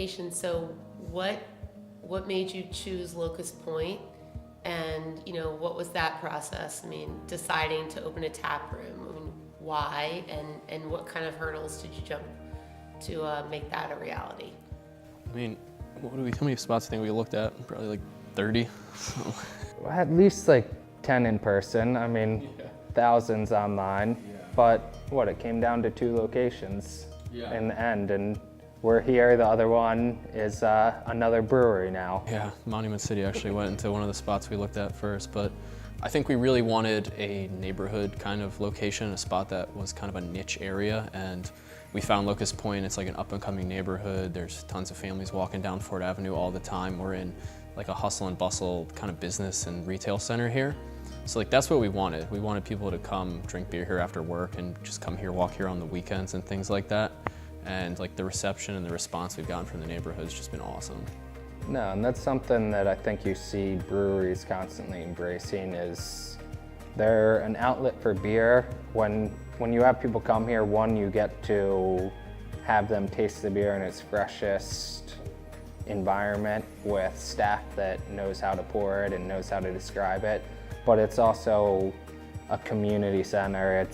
locations. So what made you choose Locust Point? And, what was that process? I mean, deciding to open a tap room, I mean, why? And what kind of hurdles did you jump to make that a reality? I mean, how many spots do you think we looked at? Probably like 30. So. At least like 10 in person. I mean, thousands online. Yeah. But it came down to 2 locations in the end. And we're here. The other one is another brewery now. Yeah, Monument City actually went into one of the spots we looked at first, but I think we really wanted a neighborhood kind of location, a spot that was kind of a niche area, and we found Locust Point. It's like an up-and-coming neighborhood. There's tons of families walking down Ford Avenue all the time. We're in like a hustle and bustle kind of business and retail center here. So like that's what we wanted. We wanted people to come drink beer here after work and just come here, walk here on the weekends and things like that. And like the reception and the response we've gotten from the neighborhood has just been awesome. No, and that's something that I think you see breweries constantly embracing is they're an outlet for beer. When you have people come here, one, you get to have them taste the beer in its freshest environment with staff that knows how to pour it and knows how to describe it. But it's also a community center.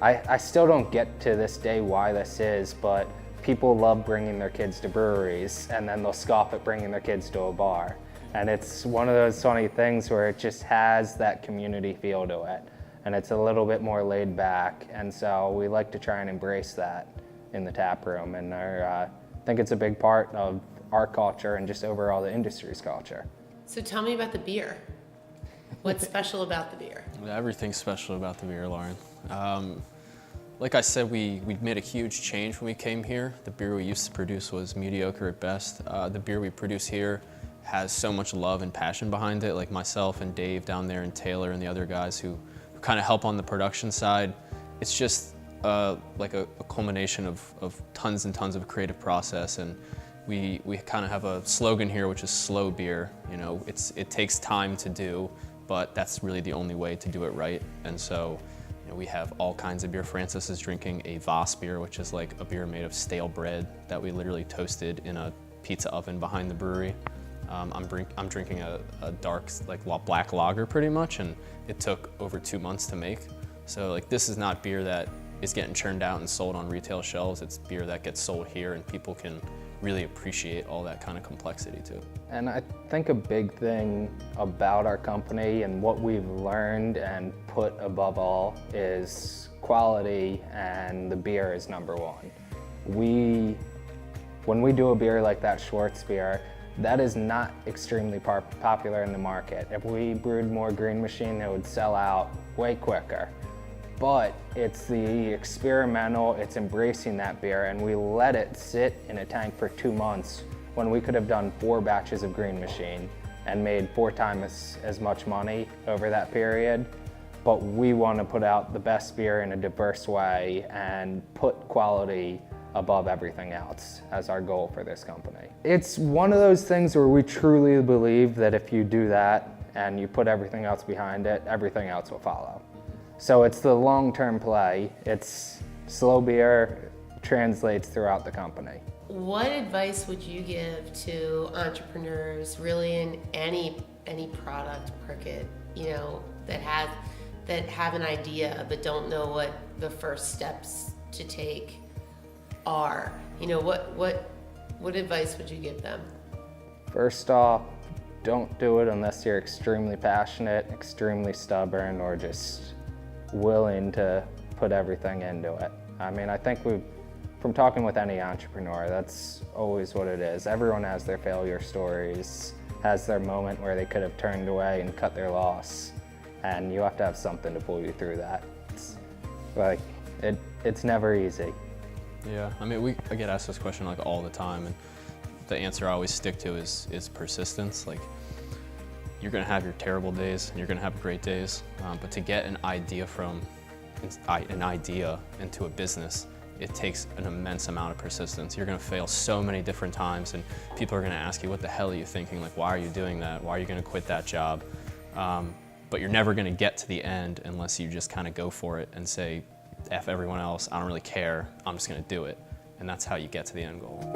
I still don't get to this day why this is, but people love bringing their kids to breweries and then they'll scoff at bringing their kids to a bar. And it's one of those funny things where it just has that community feel to it. And it's a little bit more laid back. And so we like to try and embrace that in the tap room. And I think it's a big part of our culture and just overall the industry's culture. So tell me about the beer. What's special about the beer? Everything's special about the beer, Lauren. Like I said, we made a huge change when we came here. The beer we used to produce was mediocre at best. The beer we produce here has so much love and passion behind it. Like myself and Dave down there and Taylor and the other guys who kind of help on the production side. It's just like a culmination of tons and tons of creative process. And we kind of have a slogan here, which is slow beer. It takes time to do, but that's really the only way to do it right. And so we have all kinds of beer. Francis is drinking a Voss beer, which is like a beer made of stale bread that we literally toasted in a pizza oven behind the brewery. I'm drinking a dark, like black lager pretty much, and it took over 2 months to make. So like this is not beer that is getting churned out and sold on retail shelves. It's beer that gets sold here and people can really appreciate all that kind of complexity too. And I think a big thing about our company and what we've learned and put above all is quality, and the beer is number one. When we do a beer like that Schwartz beer, that is not extremely popular in the market. If we brewed more Green Machine, it would sell out way quicker. But it's the experimental, it's embracing that beer, and we let it sit in a tank for 2 months when we could have done 4 batches of Green Machine and made 4 times as much money over that period. But we want to put out the best beer in a diverse way and put quality above everything else as our goal for this company. It's one of those things where we truly believe that if you do that and you put everything else behind it, everything else will follow. So it's the long-term play. It's slow beer translates throughout the company. What advice would you give to entrepreneurs really in any product market, that have an idea but don't know what the first steps to take are? What advice would you give them? First off, don't do it unless you're extremely passionate, extremely stubborn, or just willing to put everything into it. I mean, I think from talking with any entrepreneur, that's always what it is. Everyone has their failure stories, has their moment where they could have turned away and cut their loss, and you have to have something to pull you through that. It's never easy. Yeah, I mean, I get asked this question like all the time, and the answer I always stick to is persistence. Like, you're gonna have your terrible days and you're gonna have great days, but to get an idea into a business, it takes an immense amount of persistence. You're gonna fail so many different times, and people are gonna ask you, what the hell are you thinking? Like, why are you doing that? Why are you gonna quit that job? But you're never gonna get to the end unless you just kind of go for it and say, F everyone else, I don't really care, I'm just gonna do it. And that's how you get to the end goal.